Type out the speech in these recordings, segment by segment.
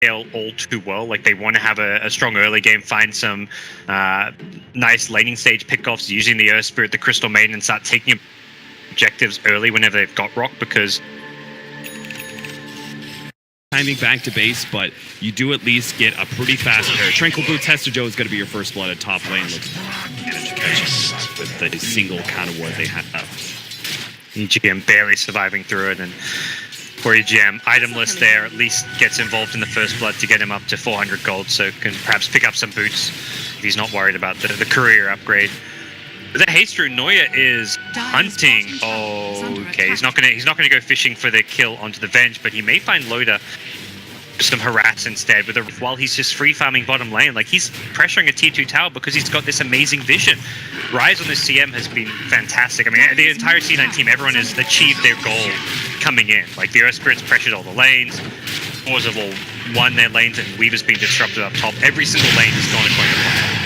scale all too well. Like, they want to have a strong early game, find some nice laning stage pickoffs using the Earth Spirit, the Crystal Maiden, and start taking objectives early whenever they've got rock, because timing back to base, but you do at least get a pretty fast pair. Tranquil Boots, Hester Joe is going to be your first blood at top lane. Looks managed to catch with the single counter ward they have. EGM barely surviving through it, and for EGM, itemless there at least gets involved in the first blood to get him up to 400 gold, so can perhaps pick up some boots if he's not worried about the career upgrade. The haste through Noya is hunting. Oh, okay. He's not gonna go fishing for the kill onto the Venge, but he may find Loda some harass instead. While he's just free farming bottom lane, like, he's pressuring a tier 2 tower because he's got this amazing vision. Rise on this CM has been fantastic. I mean, the entire C9 team, everyone has achieved their goal coming in. Like, the Earth Spirit's pressured all the lanes. Wars have all won their lanes, and Weaver's been disrupted up top. Every single lane has gone according to plan.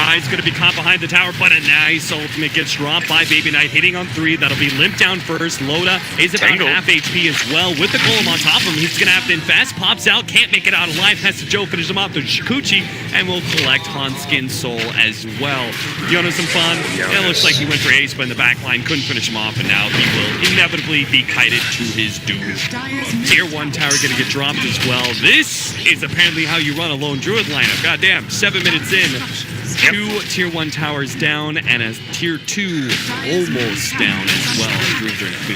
He's going to be caught behind the tower, but a nice ultimate gets dropped by Baby Knight, hitting on 3. That'll be limped down first. Loda is about half HP as well. With the golem on top of him, he's going to have to invest. Pops out, can't make it out alive. Has to Joe finish him off to Shikuchi, and will collect Hanskin's soul as well. Jonas some fun. It looks like he went for ace, but in the back line couldn't finish him off, and now he will inevitably be kited to his doom. Tier 1 tower going to get dropped as well. This is apparently how you run a lone druid lineup. Goddamn, 7 minutes in. 2 tier 1 towers down, and a tier 2 almost down as well.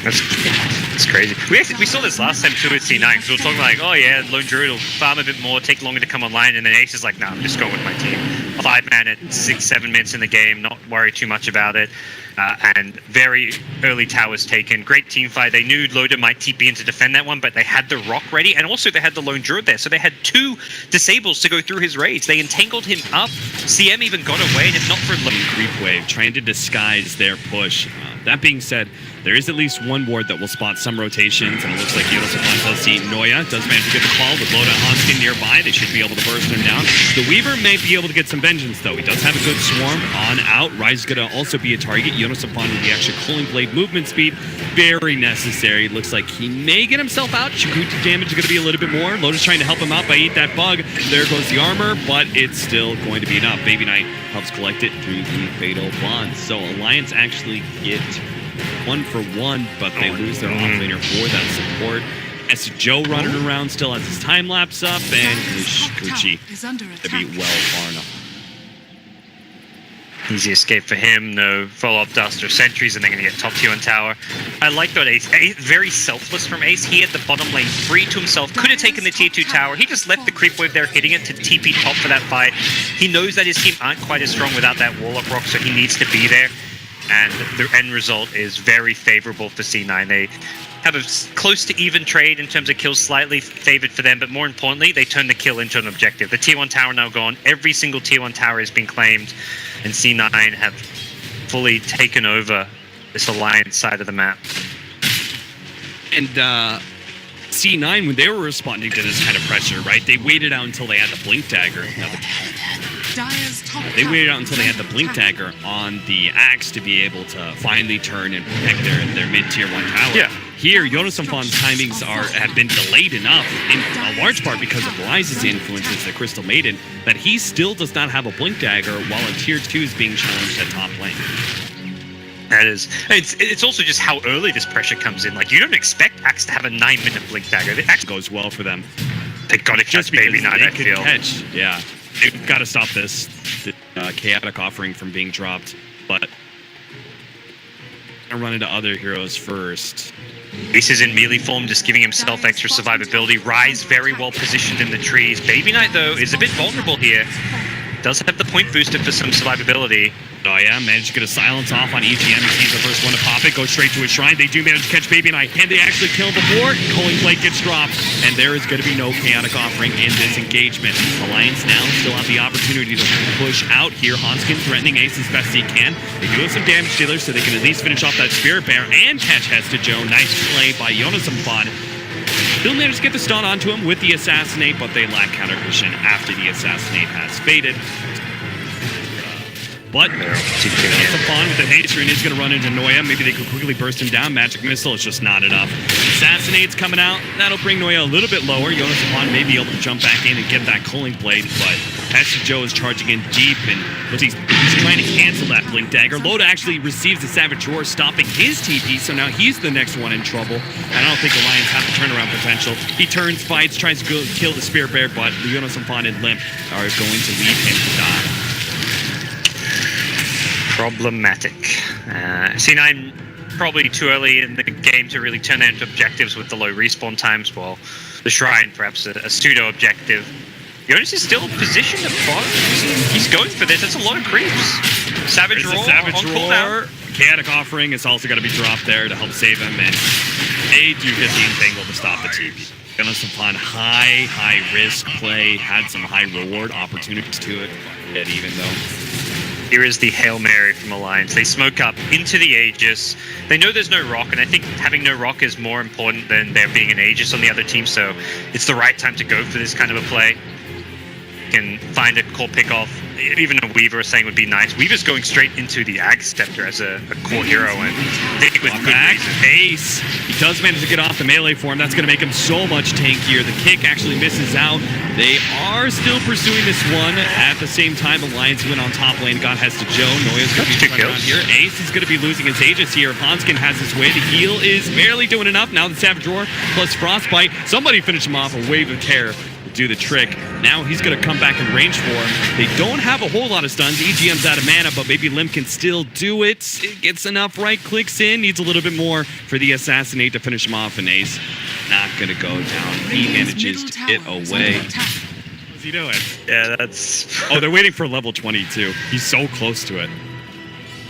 That's crazy. We saw this last time too with C9, because we were talking like, oh yeah, Lone Druid will farm a bit more, take longer to come online, and then Ace is like, nah, I'm just going with my team. 5-man at 6-7 minutes in the game, not worry too much about it. And very early towers taken. Great team fight. They knew Loda might TP in to defend that one, but they had the rock ready, and also they had the Lone Druid there, so they had 2 disables to go through his raids. They entangled him up. CM even got away, and if not for creep wave, trying to disguise their push. That being said, there is at least one ward that will spot some rotations, and it looks like Jonas does see Noya. Does manage to get the call with Loda and Hanskin nearby. They should be able to burst him down. The Weaver may be able to get some vengeance, though. He does have a good swarm on out. Rise is going to also be a target. Jonas with the actual Cooling Blade movement speed, very necessary. Looks like he may get himself out. Shikuchi damage is going to be a little bit more. Loda's trying to help him out by eat that bug. There goes the armor, but it's still going to be enough. Baby Knight helps collect it through the Fatal Bond. So Alliance actually get 1 for 1, but they lose their offlaner for that support. As Joe running around still has his time lapse up, and Shikuchi to be well far enough. Easy escape for him, no follow-up dust or sentries, and they're going to get top tier 1 tower. I like that Ace, very selfless from Ace. He had the bottom lane free to himself, could have taken the tier 2 tower. He just left the creep wave there, hitting it to TP top for that fight. He knows that his team aren't quite as strong without that Warlock rock, so he needs to be there. And the end result is very favorable for C9. They have a close to even trade in terms of kills, slightly favored for them, but more importantly, they turn the kill into an objective. The tier 1 tower now gone. Every single tier 1 tower has been claimed, and C9 have fully taken over this Alliance side of the map. And C9, when they were responding to this kind of pressure, right, they waited out until they had the Blink Dagger. They waited out until they had the Blink Dagger on the Axe to be able to finally turn and protect their mid-tier 1 tower. Yeah. Here, Jonas Fon's timings have been delayed enough, in a large part because of Rise's influence as the Crystal Maiden, that he still does not have a Blink Dagger while a tier 2 is being challenged at top lane. That is, it's also just how early this pressure comes in. Like, you don't expect Axe to have a 9-minute Blink Dagger. The Axe goes well for them. They gotta catch Baby Knight, I feel. Yeah. They've got to stop this chaotic offering from being dropped, but I'll run into other heroes first. Ace is in melee form, just giving himself extra survivability. Rise very well positioned in the trees. Baby Knight, though, is a bit vulnerable here. Does have the point booster for some survivability. Oh yeah, managed to get a silence off on EGM. He's the first one to pop it, goes straight to his shrine. They do manage to catch Baby Knight. Can they actually kill him before? Cooling Blade gets dropped, and there is going to be no chaotic offering in this engagement. Alliance now still have the opportunity to push out here. Hanskin threatening Ace as best he can. They do have some damage dealers, so they can at least finish off that Spirit Bear and catch Hester Joe. Nice play by Jonas Fon. Still managed to get the stun onto him with the Assassinate, but they lack counter vision after the Assassinate has faded. but Stefan with the Hatred is going to run into Noya. Maybe they could quickly burst him down. Magic Missile is just not enough. Assassinate's coming out. That'll bring Noya a little bit lower. Stefan may be able to jump back in and get that Culling Blade, but Pastor Joe is charging in deep, and he's trying to cancel that Blink Dagger. Loda actually receives the Savage Roar, stopping his TP, so now he's the next one in trouble. I don't think Alliance have the turnaround potential. He turns, fights, tries to kill the Spirit Bear, but Stefan and Limp are going to leave him to die. Problematic. C9 probably too early in the game to really turn that into objectives with the low respawn times. Well, the Shrine perhaps a pseudo objective. Jonas is still positioned at bottom. He's going for this. That's a lot of creeps. Savage Roar on cooldown. Chaotic Offering is also going to be dropped there to help save him, and they do get the Entangle to stop the TP. Stefan, high risk play, had some high reward opportunities to it, yet even though. Here is the Hail Mary from Alliance. They smoke up into the Aegis. They know there's no rock, and I think having no rock is more important than there being an Aegis on the other team, so it's the right time to go for this kind of a play. Can find a core pick-off. Even a Weaver saying would be nice. Weaver's going straight into the Ag Scepter as a core hero, and I think with good reason. Ace, he does manage to get off the melee form. That's going to make him so much tankier. The kick actually misses out. They are still pursuing this one. At the same time, Alliance went on top lane, got Hesta Joe. Noya's going to be running around here. Ace is going to be losing his Aegis here. If Hanskin has his way, the heal is barely doing enough. Now the Savage Roar plus Frostbite. Somebody finish him off. A Wave of Terror do the trick. Now he's going to come back in range for him. They don't have a whole lot of stuns. EGM's out of mana, but maybe Limp can still do it. It gets enough right clicks in. Needs a little bit more for the Assassinate to finish him off, and Ace not going to go down. He manages to get away. What's he doing? Yeah, that's... Oh, they're waiting for level 22. He's so close to it.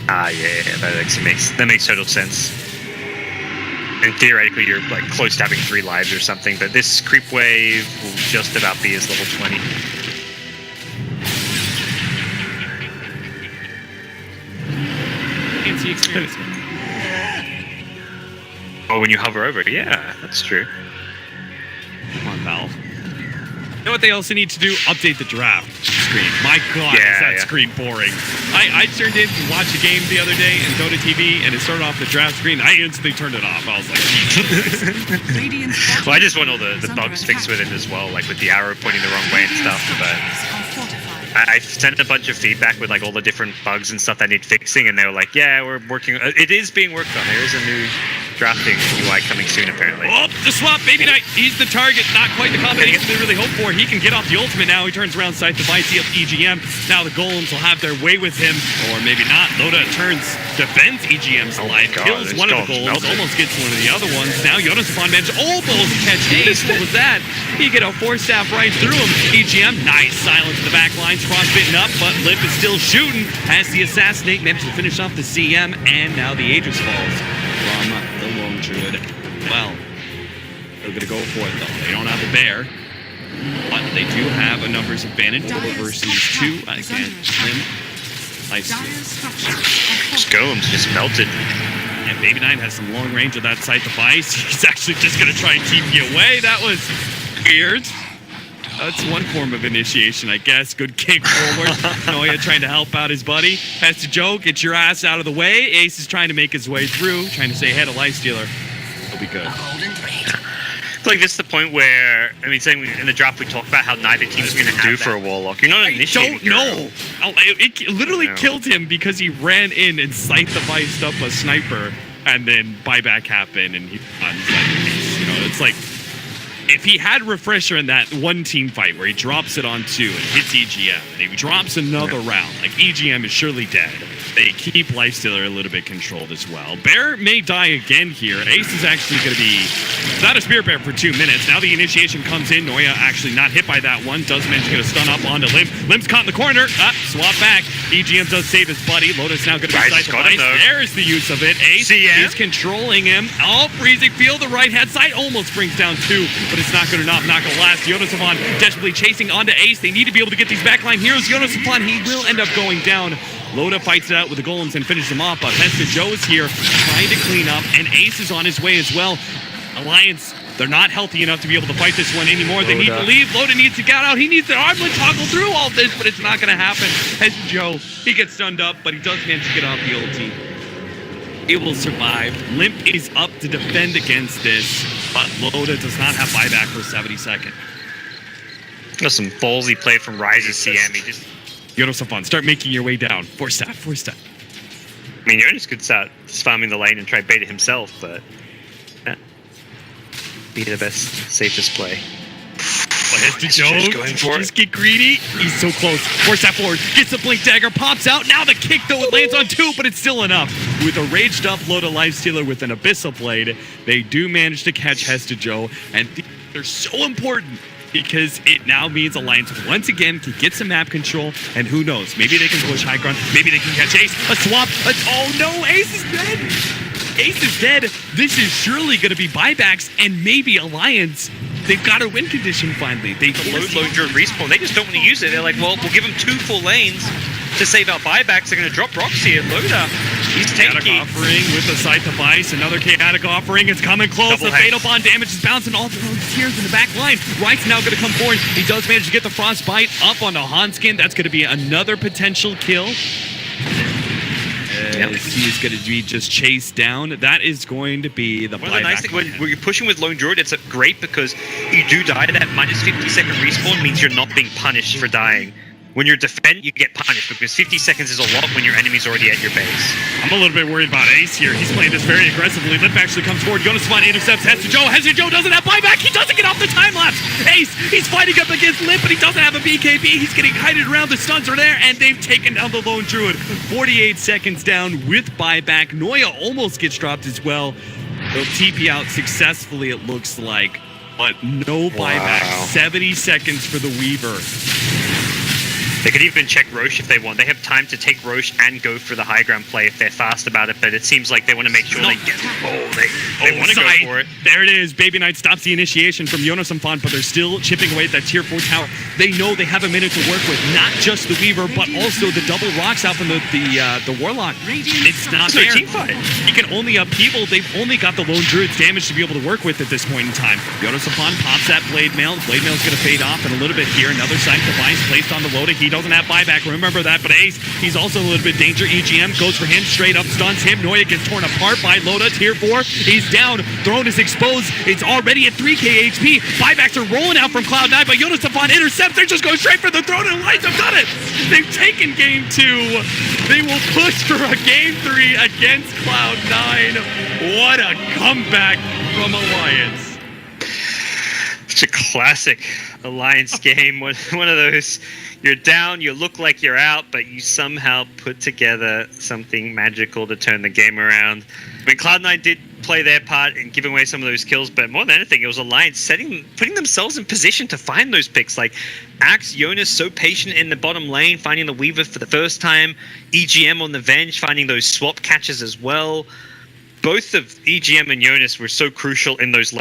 Yeah, that actually makes total sense. And theoretically, you're like close to having 3 lives or something, but this creep wave will just about be his level 20. Can't see experience. Oh, when you hover over it, yeah, that's true. Come on, Valve. You know what they also need to do? Update the draft screen. My God, is that screen boring. I turned in to watch a game the other day in Dota TV, and it started off the draft screen. I instantly turned it off. I was like, well, I just want all the bugs fixed with it as well, like with the arrow pointing the wrong way and stuff, but I sent a bunch of feedback with like all the different bugs and stuff that need fixing, and they were like, yeah, we're working. It is being worked on. There is a new drafting UI coming soon, apparently. Oh, the swap, Baby Knight. He's the target. Not quite the combination they really hoped for. He can get off the ultimate now. He turns around, sight device, he up EGM. Now the Golems will have their way with him, or maybe not. Loda turns, defends EGM's life, kills one of the Golems, almost gets one of the other ones. Now Stefan managed almost catch Ace. What was that? He get a 4-staff right through him. EGM, nice silence in the back lines. Frostbitten up, but Lip is still shooting as the Assassinate manages to finish off the CM, and now the Aegis falls from the Lone Druid. Well, they're going to go for it, though. They don't have a bear, but they do have a numbers advantage over versus 2. Again, Lim. Nice. Golems just melted. And Baby Nine has some long range of that sight device. He's actually just going to try and TP away. That was weird. That's one form of initiation, I guess. Good kick forward. Noya trying to help out his buddy. Has to Joe, get your ass out of the way. Ace is trying to make his way through, trying to stay ahead of Lifestealer. He'll be good. Like this is the point where, I mean, saying in the draft we talked about how neither team's going to do for a Warlock. You're not initiating. I don't know. It literally killed him because he ran in and sight deviced up a sniper, and then buyback happened, and he you know, it's like, if he had Refresher in that one team fight where he drops it on 2 and hits EGM, and he drops another round, like EGM is surely dead. They keep Lifestealer a little bit controlled as well. Bear may die again here. Ace is actually going to be without a Spirit Bear for 2 minutes. Now the initiation comes in. Noya actually not hit by that one. Does manage to get a stun up onto Limp. Limp's caught in the corner. Swap back. EGM does save his buddy. Loda's now going to be sight device. There's the use of it. Ace is controlling him. Oh, freezing field. The right hand side almost brings down 2, but it's not good enough. Not going to last. Stefan desperately chasing onto Ace. They need to be able to get these backline heroes. Stefan, he will end up going down. Loda fights it out with the Golems and finishes him off, but Hesta Joe's here trying to clean up, and Ace is on his way as well. Alliance They're not healthy enough to be able to fight this one anymore. They need to leave. Loda needs to get out. He needs to armlet toggle through all this, but it's not going to happen. As Joe, he gets stunned up, but he does manage to get off the ulti. It will survive. Limp is up to defend against this, but Loda does not have buyback for 72nd. That's some ballsy play from Rise's CM. He just... Yonosafan, start making your way down. Force step. I mean, Jonas could start farming the lane and try bait it himself, but... be the best, safest play. But Joe going for it. Just get greedy. He's so close. Force that forward. Gets the blink dagger. Pops out. Now the kick, though, it lands on 2, but it's still enough. With a raged up Loda Lifestealer with an Abyssal Blade, they do manage to catch Joe, and they're so important because it now means Alliance once again can get some map control, and who knows, maybe they can push high ground, maybe they can catch Ace. A swap. Oh no, Ace is dead. Ace is dead. This is surely going to be buybacks and maybe Alliance. They've got a win condition finally. They low drone respawn. They just don't want to use it. They're like, well, we'll give them 2 full lanes to save our buybacks. They're going to drop Roxy and Loda. He's tanky. Chaotic Offering with the Sight Device. Another Chaotic Offering. It's coming close. The Fatal Bond damage is bouncing all through those tears in the back line. Wright's now going to come forward. He does manage to get the Frostbite up onto Hanskin. That's going to be another potential kill. He is going to be just chased down. That is going to be the one of the nice things when you're pushing with Lone Druid, it's great because you do die. That minus 50-second respawn means you're not being punished for dying. When you're defend, you get punished because 50 seconds is a lot when your enemy's already at your base. I'm a little bit worried about Ace here. He's playing this very aggressively. Limp actually comes forward. Yonosafan intercepts Joe. Joe doesn't have buyback. He doesn't get off the time lapse. Ace, he's fighting up against Limp, but he doesn't have a BKB. He's getting kited around. The stuns are there, and they've taken down the Lone Druid. 48 seconds down with buyback. Noya almost gets dropped as well. They'll TP out successfully, it looks like, but no buyback. Wow. 70 seconds for the Weaver. They could even check Roche if they want. They have time to take Roche and go for the high ground play if they're fast about it, but it seems like they want to make sure they get they want to go for it. There it is. Baby Knight stops the initiation from Yonosafan, but they're still chipping away at that tier 4 tower. They know they have a minute to work with, not just the Weaver, but also the double rocks out from the Warlock. It's not there. Team fight. He can only upheaval. They've only got the Lone Druid's damage to be able to work with at this point in time. Yonosafan pops that Blade Mail. Blade Mail's going to fade off in a little bit here. Another Sight Device placed on the Loda. He doesn't have buyback, remember that, but Ace, he's also a little bit danger. EGM goes for him, straight up stuns him. Noya gets torn apart by Loda, tier 4. He's down, throne is exposed. It's already at 3k HP. Buybacks are rolling out from Cloud9, but Yonosafan intercepts. They're just going straight for the throne, and Alliance have done it. They've taken game 2. They will push for a game 3 against Cloud9. What a comeback from Alliance. It's a classic Alliance game. One of those, you're down, you look like you're out, but you somehow put together something magical to turn the game around. I mean, Cloud9 did play their part in giving away some of those kills, but more than anything, it was Alliance putting themselves in position to find those picks. Like Axe, Jonas so patient in the bottom lane, finding the Weaver for the first time. EGM on the Venge, finding those swap catches as well. Both of EGM and Jonas were so crucial in those